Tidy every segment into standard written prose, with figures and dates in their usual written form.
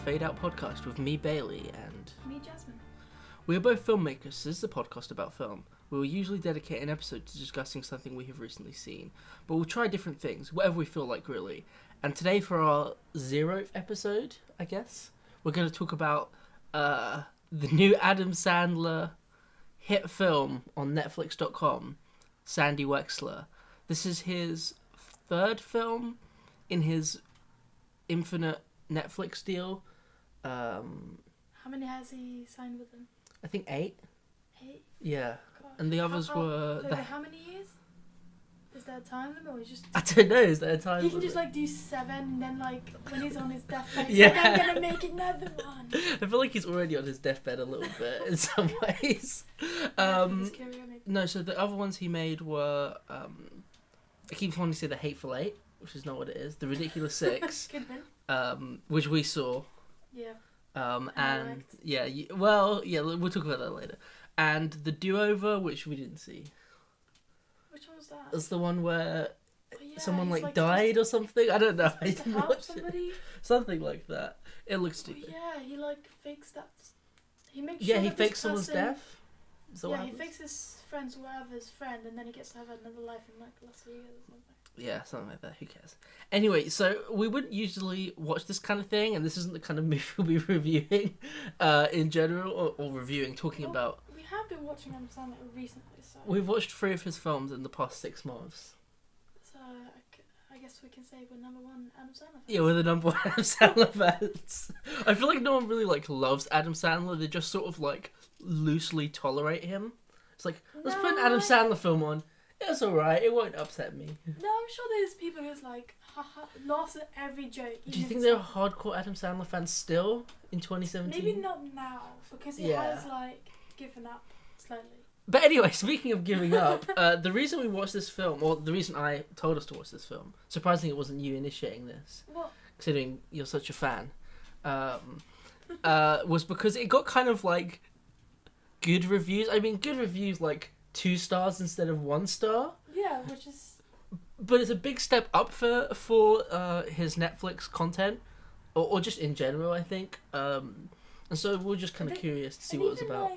Fade Out podcast with me, Bailey, and me, Jasmine. We are both filmmakers, so this is a podcast about film. We will usually dedicate an episode to discussing something we have recently seen, but we'll try different things, whatever we feel like, really. And today, for our 0th episode, I guess, we're going to talk about the new Adam Sandler hit film on Netflix.com, Sandy Wexler. This is his 3rd film in his infinite Netflix deal. How many has he signed with them? I think 8. 8? Yeah. God. And the others were... How many years? Is there a time limit or is just... I don't know, is there a time limit? He can just do 7 and then when he's on his deathbed, yeah. I'm going to make another one. I feel like he's already on his deathbed a little bit in some ways. No, so the other ones he made were... I keep wanting to say The Hateful Eight, which is not what it is. The Ridiculous Six. Good one. Which we saw. Yeah. And we'll talk about that later. And The Do-Over, which we didn't see. Which one was that? It's the one where someone like died or something. I don't know. I to didn't help watch somebody. Something like that. It looks stupid. Yeah, he fakes that. He makes yeah, sure he that fakes this someone's person... death. Yeah, he fakes his friend's whatever's friend, and then he gets to have another life in Las Vegas or something. Yeah, something like that. Who cares? Anyway, so we wouldn't usually watch this kind of thing, and this isn't the kind of movie we'll be reviewing in general, or reviewing, talking about. We have been watching Adam Sandler recently, so... We've watched 3 of his films in the past 6 months. So, I guess we can say we're number 1 Adam Sandler fans. Yeah, we're the number 1 Adam Sandler fans. I feel like no one really, loves Adam Sandler. They just sort of, loosely tolerate him. It's like, let's put an Adam Sandler film on. It's alright, it won't upset me. No, I'm sure there's people who's haha, laughs at every joke. Do you think they're hardcore Adam Sandler fans still in 2017? Maybe not now, because he has, given up slightly. But anyway, speaking of giving up, the reason we watched this film, or the reason I told us to watch this film, surprisingly it wasn't you initiating this, considering you're such a fan, was because it got kind of, good reviews. I mean, good reviews, 2 stars instead of 1 star. Yeah, which is... But it's a big step up for his Netflix content, or just in general, I think. And so we're just kind of curious to see what it was about.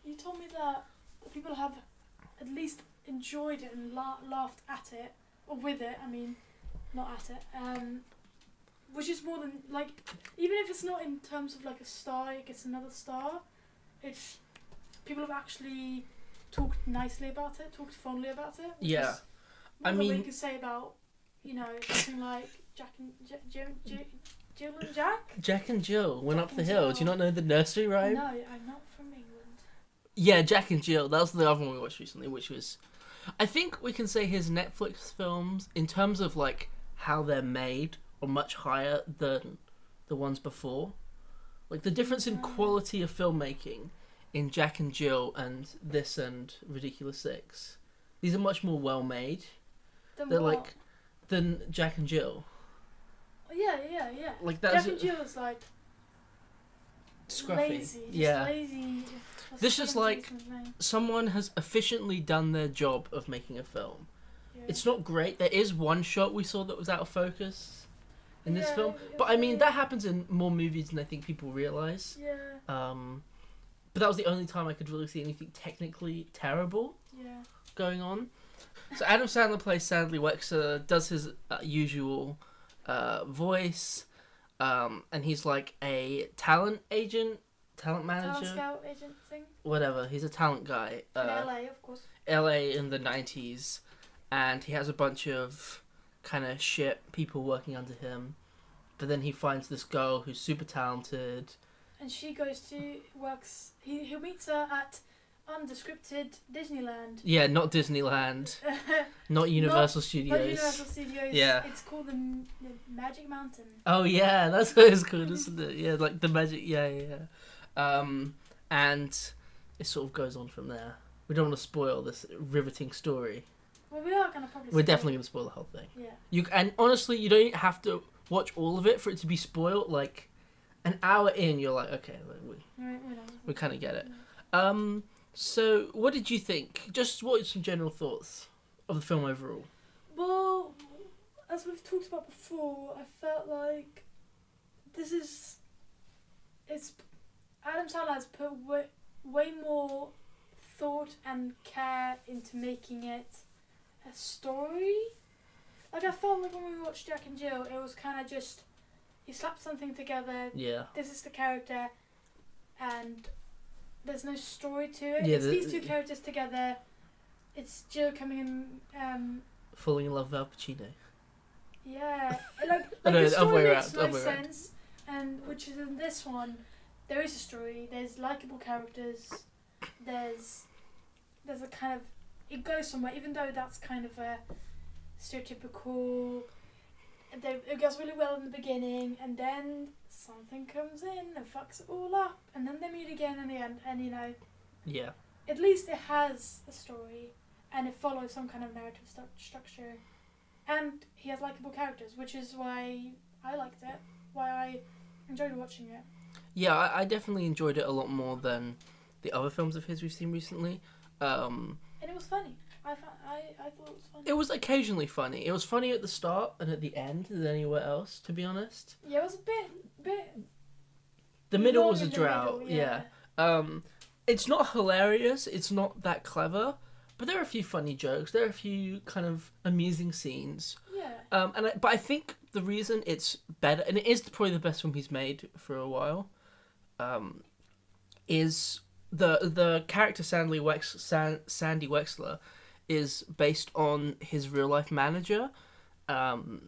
You told me that people have at least enjoyed it and laughed at it, or with it, I mean, not at it. Which is more than, even if it's not in terms of a star, it gets another star, it's... People have actually talked nicely about it, talked fondly about it. Yeah. I mean... we could say about, something like Jack and Jill and Jack? Jack and Jill went Jack up the and hill. Jill. Do you not know the nursery rhyme? No, I'm not from England. Yeah, Jack and Jill. That was the other one we watched recently, which was... I think we can say his Netflix films, in terms of, how they're made, are much higher than the ones before. The difference in quality of filmmaking in Jack and Jill and this and Ridiculous Six. These are much more well made. Than Jack and Jill. Oh, yeah. That's Jack and Jill is scruffy. Lazy. Lazy. This is someone has efficiently done their job of making a film. Yeah. It's not great. There is one shot we saw that was out of focus in this film. But I mean, that happens in more movies than I think people realise. Yeah. But that was the only time I could really see anything technically terrible going on. So Adam Sandler plays Sandy Wexler, does his usual voice, and he's a talent manager. Talent scout agent thing? Whatever, he's a talent guy. In LA, of course. LA in the 90s, and he has a bunch of kind of shit people working under him, but then he finds this girl who's super talented. And she works... He meets her at undescripted Disneyland. Yeah, not Disneyland. Not Universal Studios. Not Universal Studios. Yeah. It's called the Magic Mountain. Oh, yeah, that's what it's called, isn't it? Yeah, the Magic... Yeah. And it sort of goes on from there. We don't want to spoil this riveting story. Well, we are going to probably We're definitely going to spoil the whole thing. Yeah. And honestly, you don't have to watch all of it for it to be spoiled. An hour in, you're like, okay, we kind of get it. So, what did you think? Just what are some general thoughts of the film overall? Well, as we've talked about before, I felt like this is it's Adam Sandler has put way more thought and care into making it a story. Like, I felt like when we watched Jack and Jill, it was kind of just, he slapped something together. Yeah. This is the character, and there's no story to it. Yeah, it's these two characters together. It's Jill coming in. Falling in love with Al Pacino. Yeah, like No, the the other way story makes around, no other way around. sense, and which is in this one, there is a story. There's likable characters. There's a kind of, it goes somewhere, even though that's kind of a stereotypical. It goes really well in the beginning, and then something comes in and fucks it all up, and then they meet again in the end, and you know. Yeah. At least it has a story, and it follows some kind of narrative structure, and he has likable characters, which is why I liked it, why I enjoyed watching it. Yeah, I definitely enjoyed it a lot more than the other films of his we've seen recently. And it was funny. I thought it was funny. It was occasionally funny. It was funny at the start and at the end than anywhere else, to be honest. Yeah, it was a bit. The middle long was a in the drought. middle, Yeah. It's not hilarious. It's not that clever, but there are a few funny jokes. There are a few kind of amusing scenes. Yeah. But I think the reason it's better, and it is probably the best film he's made for a while, is the character Sandy Wexler is based on his real life manager, and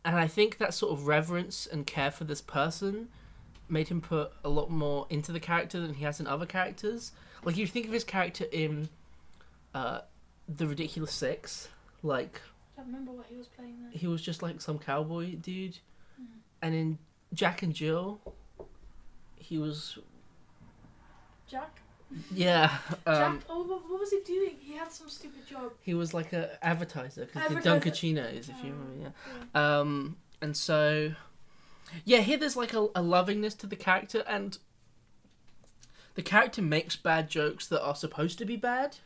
I think that sort of reverence and care for this person made him put a lot more into the character than he has in other characters. Like, you think of his character in The Ridiculous Six, like, I don't remember what he was playing there. he was just like some cowboy dude. Mm. And in Jack and Jill, he was... Jack? Yeah. Jack? Oh, what was he doing? He had some stupid job. He was like a advertiser, because the Advertiser. Dunkachinos, if you remember, Yeah. And so... Yeah, here there's like a lovingness to the character, and the character makes bad jokes that are supposed to be bad.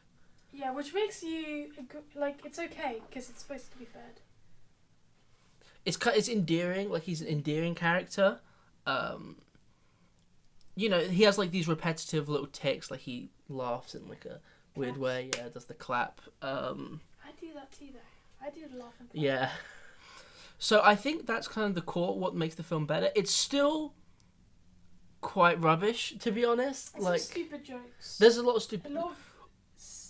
Yeah, which makes you, like, it's okay, because it's supposed to be bad. It's endearing, like he's an endearing character. You know, he has like these repetitive little tics, like he laughs in like a weird way, yeah, does the clap. I do that too, though. I do the laugh and clap. Yeah. So I think that's kind of the core, what makes the film better. It's still quite rubbish, to be honest. There's like, some stupid jokes. there's a lot of A stupid... lot of,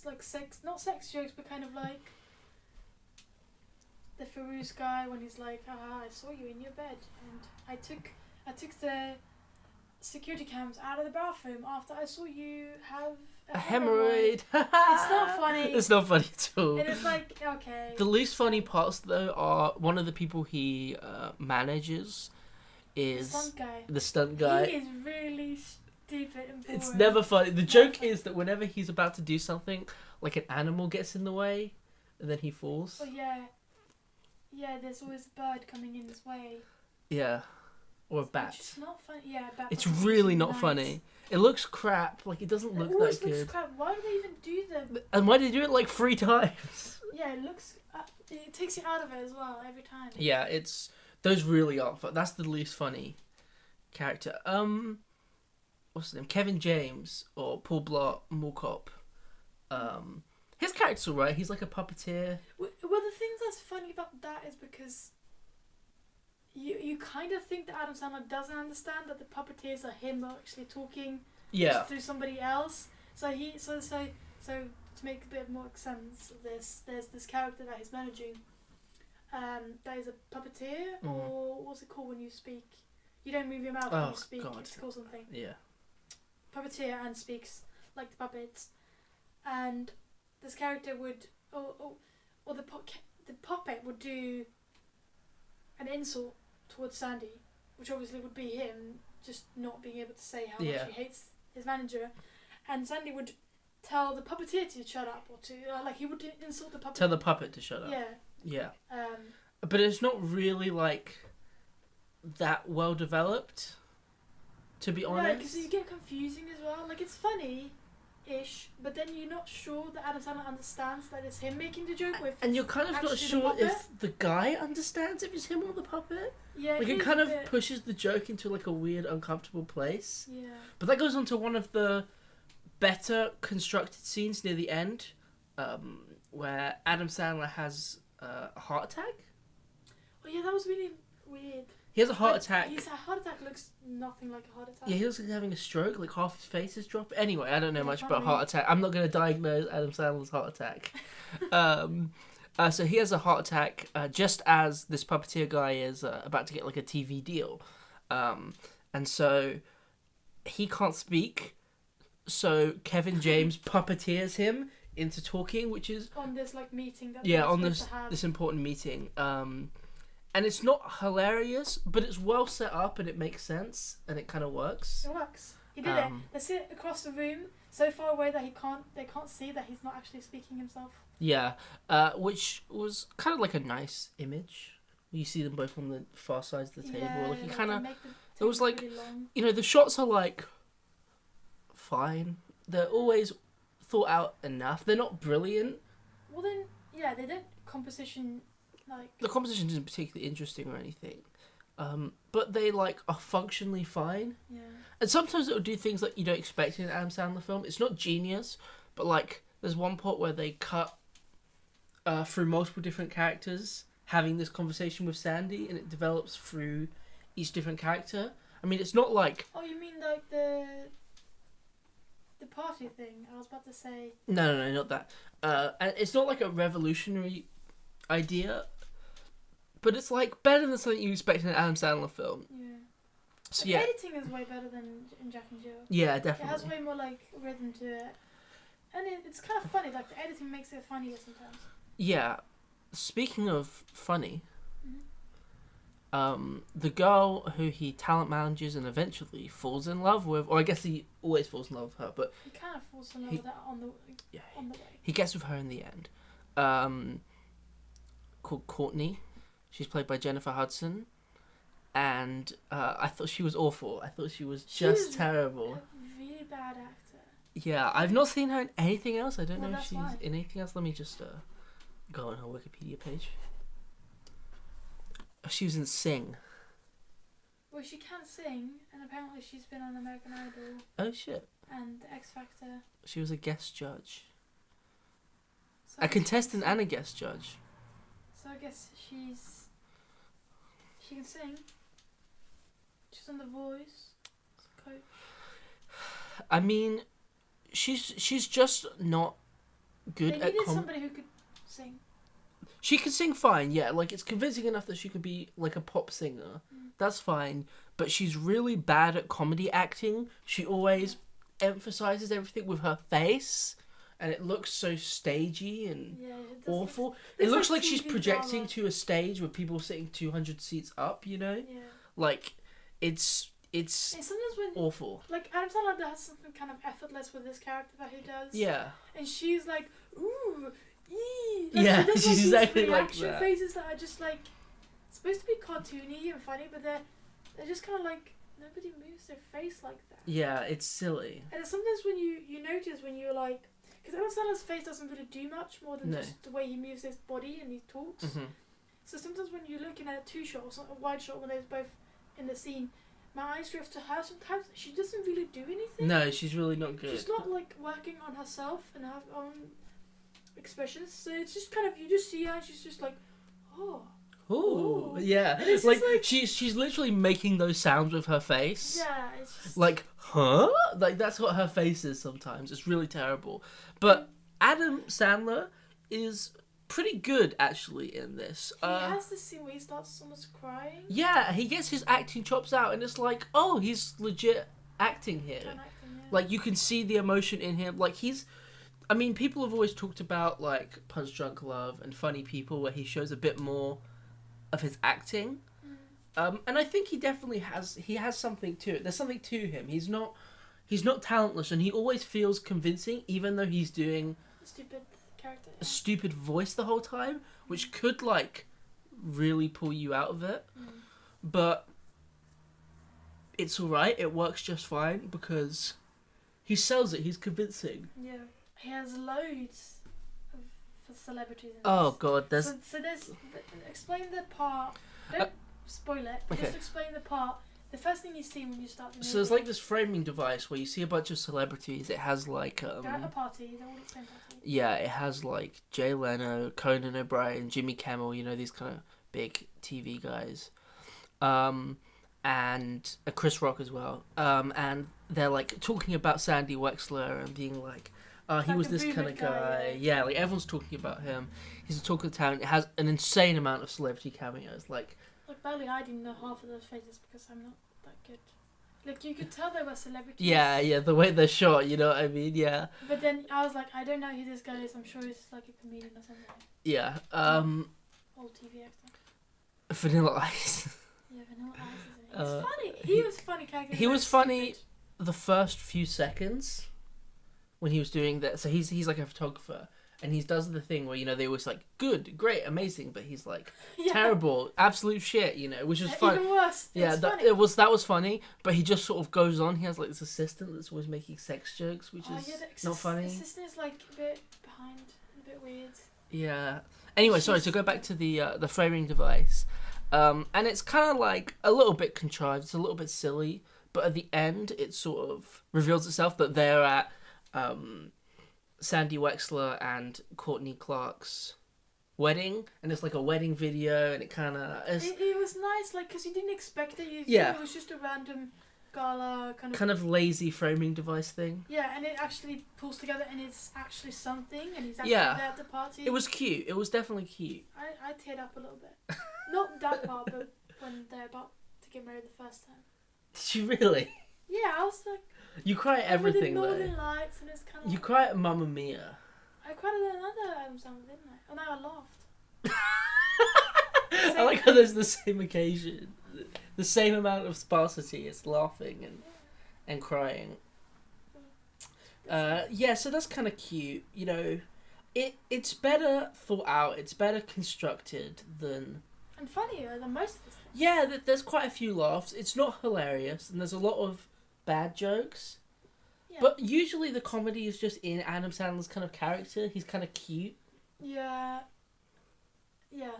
like, not sex jokes, but kind of like the Farouz guy when he's like, I saw you in your bed, and I took the security cams out of the bathroom after I saw you have a hemorrhoid. It's not funny. It's not funny at all. And it's like, okay. The least funny parts, though, are one of the people he manages is The stunt guy. He is really stupid and boring. It's never funny. The joke is that whenever he's about to do something, like an animal gets in the way, and then he falls. Oh, yeah. Yeah, there's always a bird coming in his way. Yeah. Or a bat. It's not funny. Yeah, a bat. It's really not funny. It looks crap. Like, it doesn't look that looks good. crap. Why do they even do them? And why did they do it like 3 times? Yeah, it looks... it takes you out of it as well, every time. Yeah, it's... Those really aren't fun. That's the least funny character. What's his name? Kevin James or Paul Blart Mall Cop. His character's alright. He's like a puppeteer. Well, the thing that's funny about that is because you kind of think that Adam Sandler doesn't understand that the puppeteers are him actually talking Yeah. through somebody else. So to make a bit more sense of this, there's this character that he's managing. That is a puppeteer, or what's it called when you speak? You don't move your mouth when you speak. God. It's called something. Yeah. Puppeteer and speaks like the puppets, and this character would, or the puppet would do an insult towards Sandy, which obviously would be him just not being able to say how much he hates his manager, and Sandy would tell the puppeteer to shut up, or to like he would insult the puppet. Tell the puppet to shut up. Yeah. Yeah. But it's not really like that well developed, to be honest. No, because you get confusing as well. Like, it's funny, ish, but then you're not sure that Adam Sandler understands that it's him making the joke. With And you're kind of not actually the sure puppet. if the guy understands if it's him or the puppet. Yeah, Like, it is kind a of bit- pushes the joke into, like, a weird, uncomfortable place. Yeah. But that goes on to one of the better constructed scenes near the end, where Adam Sandler has a heart attack. Oh yeah, that was really weird. He has a heart Like, attack. His heart attack looks nothing like a heart attack. Yeah, he looks like he's having a stroke, like half his face is dropping. Anyway, I don't know Yeah, much can't about heart read. attack. I'm not going to diagnose Adam Sandler's heart attack. So he has a heart attack just as this puppeteer guy is about to get like a TV deal. And so he can't speak. So Kevin James puppeteers him into talking, which is On this like meeting that yeah, they're on supposed this to have. this important meeting. And it's not hilarious, but it's well set up and it makes sense and it kind of works. It works. He did it. Um, They sit across the room so far away that they can't see that he's not actually speaking himself. Yeah, which was kind of like a nice image. You see them both on the far sides of the table. Yeah, Like you like, kind they of, make the it was table like, really long. you know, the shots are like fine. They're always thought out enough. They're not brilliant. Well then, yeah, they did composition like. The composition isn't particularly interesting or anything. But they like are functionally fine. Yeah. And sometimes it'll do things that you don't expect in an Adam Sandler film. It's not genius, but like there's one part where they cut through multiple different characters having this conversation with Sandy, and it develops through each different character. I mean, it's not like Oh, you mean like the party thing? I was about to say. no, not that. And it's not like a revolutionary idea, but it's like better than something you expect in an Adam Sandler film. Yeah. So The yeah, editing is way better than in Jack and Jill. yeah, It has definitely. way more like rhythm to it, and it's kind of funny. Like the editing makes it funnier sometimes. Yeah. Speaking of funny, Mm-hmm. the girl who he talent manages and eventually falls in love with, or I guess he always falls in love with her, but He kind of falls in love He- with that on the yeah, way. he gets with her in the end. Called Courtney. She's played by Jennifer Hudson. And I thought she was awful. I thought she was She just was terrible. A really bad actor. Yeah, I've not seen her in anything else. I don't Well, know if that's she's why. in anything else. Let me just go on her Wikipedia page. She was in Sing. Well, she can sing, and apparently she's been on American Idol Oh shit. and The X Factor. She was a guest judge. So A contestant and a guest judge. So I guess she can sing. She's on The Voice. Coach. I mean, she's just not good They at needed somebody who could sing. She can sing fine, yeah. Like, it's convincing enough that she could be, like, a pop singer. That's fine. But she's really bad at comedy acting. She always emphasises everything with her face. And it looks so stagey and Yeah, it does awful. It's It looks like like she's TV projecting drama. to a stage with people sitting 200 seats up, you know? Yeah. Like, it's And sometimes when awful. like Adam Sandler has something kind of effortless with this character that he does. Yeah. And she's like, ooh, ee. Yeah, she does, she's these exactly like reaction that. faces that are just like supposed to be cartoony and funny, but they're just kind of like nobody moves their face like that. Yeah, it's silly. And it's sometimes when you notice when you're like, because Adam Sandler's face doesn't really do much more than No. just the way he moves his body and he talks. Hmm. So sometimes when you're looking at a two shot or a wide shot when they're both in the scene, my eyes drift to her. Sometimes she doesn't really do anything. No, she's really not good. She's not like working on herself and her own expressions. So it's just kind of you just see her and she's just like, oh. Ooh, Ooh. yeah. And it's Like, just like- she's literally making those sounds with her face. Yeah, it's just Like, huh? Like, that's what her face is sometimes. It's really terrible. But Adam Sandler is pretty good, actually, in this. he has this scene where he starts almost crying. Yeah, he gets his acting chops out, and it's like, oh, he's legit acting here. Kind of acting, yeah. Like, you can see the emotion in him. Like, I mean, people have always talked about, like, Punch Drunk Love and Funny People, where he shows a bit more of his acting. And I think he definitely has something to it. There's something to him. He's not talentless, and he always feels convincing, even though he's doing A stupid character. a stupid voice the whole time, which could, like, really pull you out of it. But it's alright, it works just fine, because He sells it. He's convincing. Yeah. He has loads of for celebrities in Oh this. god, there's So there's... Explain the part... Don't spoil it. okay. Just explain the part. The first thing you see when you start the movie. So there's like this framing device where you see a bunch of celebrities. It has like They're at a party. They're all at the same party. yeah, it has like Jay Leno, Conan O'Brien, Jimmy Kimmel. You know, these kind of big TV guys, and Chris Rock as well. And they're like talking about Sandy Wexler and being like, he Like was a this kind of movement guy, guy. Yeah, like everyone's talking about him. He's a talk of the town. It has an insane amount of celebrity cameos. Like barely I didn't know half of those faces because I'm not that good. Like, you could tell they were celebrities. yeah, the way they're shot. You know what I mean? Yeah. But then I was like, I don't know who this guy is. I'm sure he's like a comedian or something. Yeah. Old TV actor. Vanilla Ice. Yeah, Vanilla Ice is in it. He's funny. He was a funny character. He was funny the first few seconds when he was doing that. So he's like a photographer, and he does the thing where, you know, they always like good, great, amazing, but he's like terrible, absolute shit, you know, which was fun. Even worse. That was funny, but he just sort of goes on. He has like this assistant that's always making sex jokes, which is not funny. The assistant is like a bit behind, a bit weird. Yeah. Anyway, sorry, to go back to the framing device. And it's kind of like a little bit contrived, it's a little bit silly, but at the end it sort of reveals itself that they're at Sandy Wexler and Courtney Clark's wedding, and it's like a wedding video, and it kind of... It was nice, like, because you didn't expect it. You Yeah. thought it was just a random gala kind of lazy framing device thing. Yeah, and it actually pulls together, and it's actually something, and he's actually there at the party. It was cute. It was definitely cute. I teared up a little bit. Not that part, but when they're about to get married the first time. Did you really? Yeah, I was like... You cry at everything, though. though. Northern Lights, and it's kind of... You cry at Mamma Mia. I cried at another Adam Sandler, didn't I? Oh, no, I laughed. I like how there's the same occasion. The same amount of sparsity. It's laughing and crying. Yeah, so that's kind of cute. You know, it's better thought out. It's better constructed than... And funnier than most of the time. Yeah, there's quite a few laughs. It's not hilarious, and there's a lot of bad jokes. Yeah. But usually the comedy is just in Adam Sandler's kind of character. He's kind of cute. Yeah. Yeah.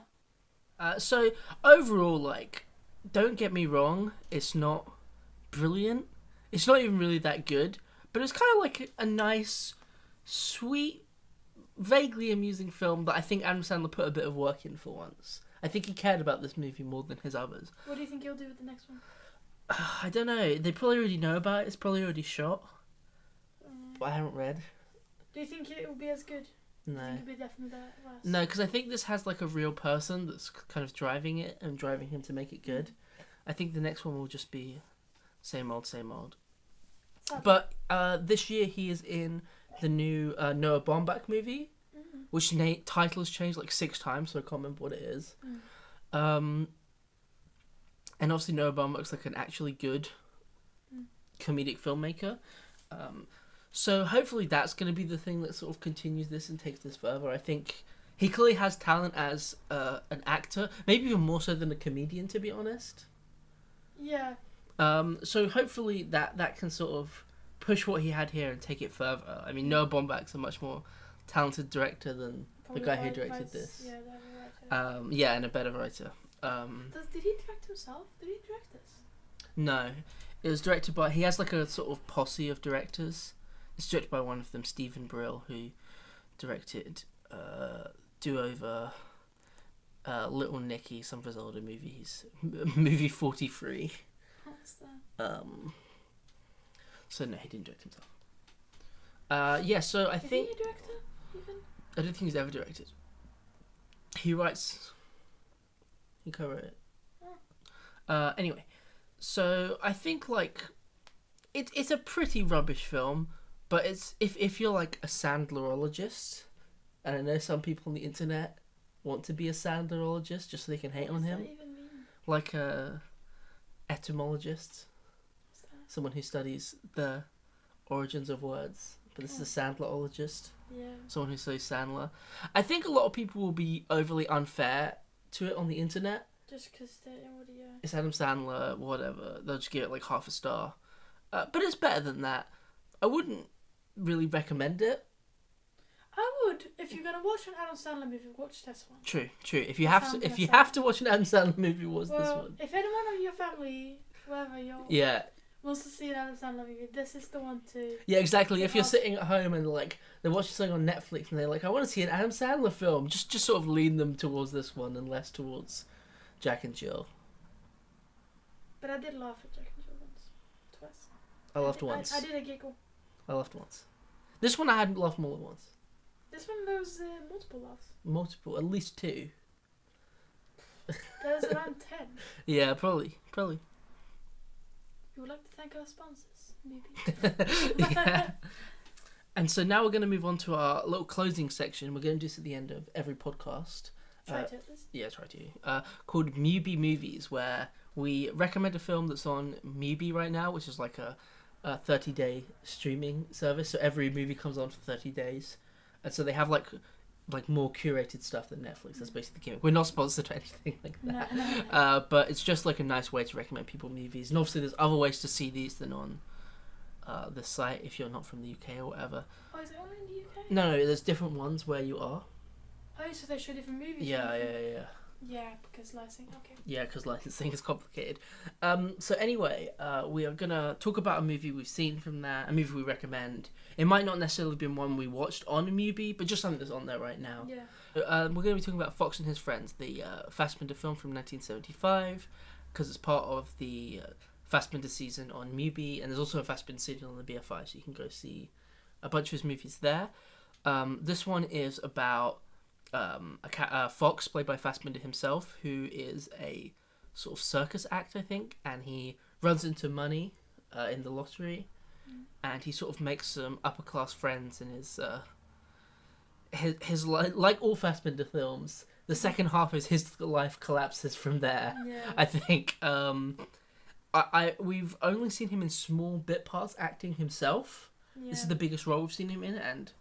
So overall, like, don't get me wrong, it's not brilliant. It's not even really that good, but it's kind of like a nice, sweet, vaguely amusing film that I think Adam Sandler put a bit of work in for once. I think he cared about this movie more than his others. What do you think he'll do with the next one? I don't know. They probably already know about it. It's probably already shot. But I haven't read. Do you think it will be as good? No. Do you think it'll be definitely worse? No, because I think this has like a real person that's kind of driving it and driving him to make it good. I think the next one will just be same old, same old. Sadly. But this year he is in the new Noah Baumbach movie, which title's changed like 6 times, so I can't remember what it is. And obviously Noah Baumbach's like an actually good comedic filmmaker. So hopefully that's going to be the thing that sort of continues this and takes this further. I think he clearly has talent as an actor, maybe even more so than a comedian, to be honest. Yeah. So hopefully that can sort of push what he had here and take it further. I mean, Noah Baumbach's a much more talented director than Probably the guy who directed this. Yeah, they're right. Yeah, and a better writer. Did he direct himself? Did he direct this? No, it was directed by... He has like a sort of posse of directors. It's directed by one of them, Stephen Brill, who directed Do Over, Little Nicky, some of his older movies, movie 43. What's that? So no, he didn't direct himself. Yeah, so I think... Is he a director, even? I don't think he's ever directed. He writes... He co-wrote it. Oh. Anyway, so I think like it's a pretty rubbish film, but it's if you're like a Sandlerologist, and I know some people on the internet want to be a Sandlerologist just so they can hate on him, What does that even mean? like a etymologist, What's that? someone who studies the origins of words. But this is a Sandlerologist, Yeah. someone who studies Sandler. I think a lot of people will be overly unfair to it on the internet. Just because they already... It's Adam Sandler, whatever. They'll just give it like half a star. But it's better than that. I wouldn't really recommend it. I would. If you're gonna watch an Adam Sandler movie, watch this one. True. If you That's have what to, I'm if you gonna have say. to watch an Adam Sandler movie, watch this Well, one. if anyone of your family, wherever you're, Yeah. wants to see an Adam Sandler movie, this is the one to. Yeah, exactly. to If you're ask. sitting at home and like they're watching something on Netflix and they're like, I want to see an Adam Sandler film, just sort of lean them towards this one and less towards Jack and Jill. But I did laugh at Jack and Jill once, twice. I laughed once. I did a giggle. I laughed once. This one I hadn't laughed more than once. This one there was multiple laughs. Multiple, at least 2. There was around 10. Yeah, probably. We would like to thank our sponsors, maybe. Yeah. And so now we're going to move on to our little closing section. We're going to do this at the end of every podcast. Try to at least. Yeah, try to. Called Mubi Movies, where we recommend a film that's on Mubi right now, which is like a 30-day streaming service. So every movie comes on for 30 days. And so they have like more curated stuff than Netflix. That's basically the gimmick. We're not sponsored or anything like that. No. But it's just like a nice way to recommend people movies. And obviously there's other ways to see these than on the site if you're not from the UK or whatever. Oh, is it only in the UK? No, there's different ones where you are. Oh, so they show different movies. Yeah. Yeah, because licensing. Okay. Yeah, because licensing is complicated. So anyway, we are going to talk about a movie we've seen from that, a movie we recommend. It might not necessarily be one we watched on Mubi, but just something that's on there right now. Yeah. We're going to be talking about Fox and His Friends, the Fassbinder film from 1975, because it's part of the Fassbinder season on Mubi, and there's also a Fassbinder season on the BFI, so you can go see a bunch of his movies there. This one is about Fox, played by Fassbinder himself, who is a sort of circus act, I think, and he runs into money in the lottery, and he sort of makes some upper class friends in his like all Fassbinder films. The second half is his life collapses from there. Yeah. I think we've only seen him in small bit parts acting himself. Yeah. This is the biggest role we've seen him in, and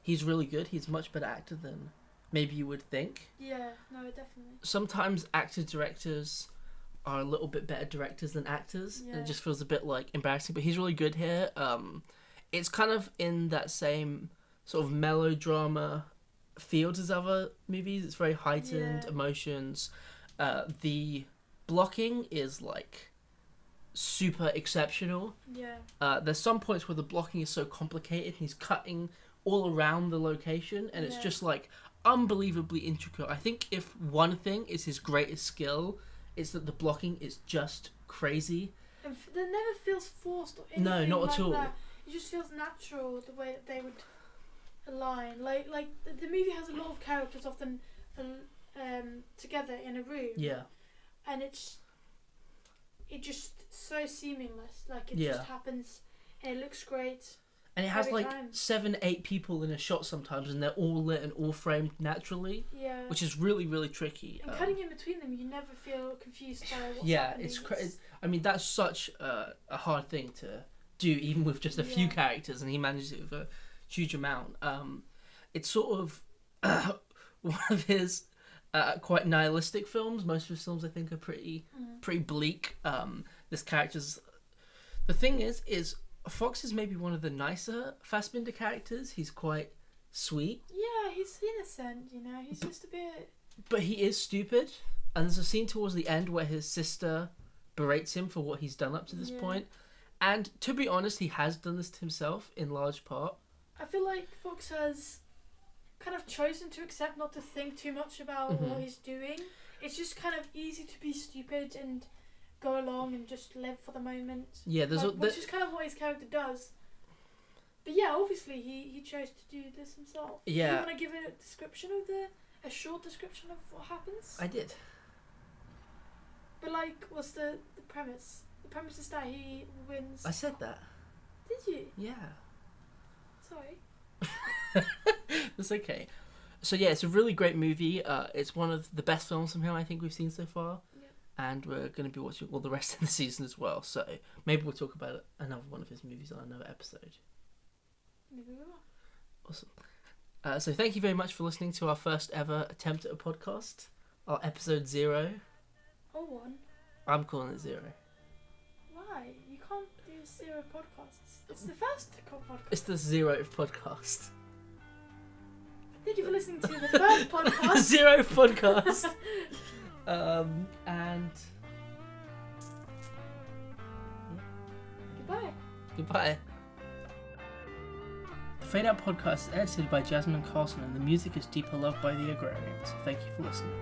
he's really good. He's a much better actor than maybe you would think. Yeah, no, definitely. Sometimes directors are a little bit better directors than actors, and Yeah. it just feels a bit like embarrassing, but he's really good here. It's kind of in that same sort of melodrama field as other movies. It's very heightened emotions. The blocking is like super exceptional. Yeah. There's some points where the blocking is so complicated, he's cutting all around the location, and it's Yeah. just like unbelievably intricate. I think if one thing is his greatest skill, it's that the blocking is just crazy. And it never feels forced or anything. No, not like at all. That. It just feels natural the way that they would align. Like the movie has a lot of characters often together in a room. Yeah. And it just so seamless. Like it Yeah. just happens and it looks great. And it has Every like time. 7-8 people in a shot sometimes, and they're all lit and all framed naturally, Yeah. which is really, really tricky. And cutting in between them, you never feel confused by what's Yeah, happening. it's crazy. I mean, that's such a hard thing to do, even with just a few Yeah. characters, and he manages it with a huge amount. It's sort of one of his quite nihilistic films. Most of his films, I think, are pretty bleak. This character's... The thing is Fox is maybe one of the nicer Fassbinder characters. He's quite sweet. Yeah, he's innocent, you know. He's just a bit... But he is stupid. And there's a scene towards the end where his sister berates him for what he's done up to this point. And to be honest, he has done this to himself in large part. I feel like Fox has kind of chosen to accept not to think too much about what he's doing. It's just kind of easy to be stupid and go along and just live for the moment. Yeah, there's which is kind of what his character does. But yeah, obviously he chose to do this himself. Yeah. Do you want to give a description of a short description of what happens? I did. But like, what's the premise? The premise is that he wins. I said that. Did you? Yeah. Sorry. That's okay. So yeah, it's a really great movie. It's one of the best films from him I think we've seen so far. And we're going to be watching all the rest of the season as well. So maybe we'll talk about another one of his movies on another episode. Maybe we will. Awesome. So thank you very much for listening to our first ever attempt at a podcast. Our episode 0. Or 1. I'm calling it 0. Why? You can't do 0 podcasts. It's the first podcast. It's the 0th podcast. Thank you for listening to the first The podcast. 0th podcast. And Goodbye. goodbye. The Fade Out podcast is edited by Jasmine Carlson, and the music is Deeper Love by the Agrarians. Thank you for listening.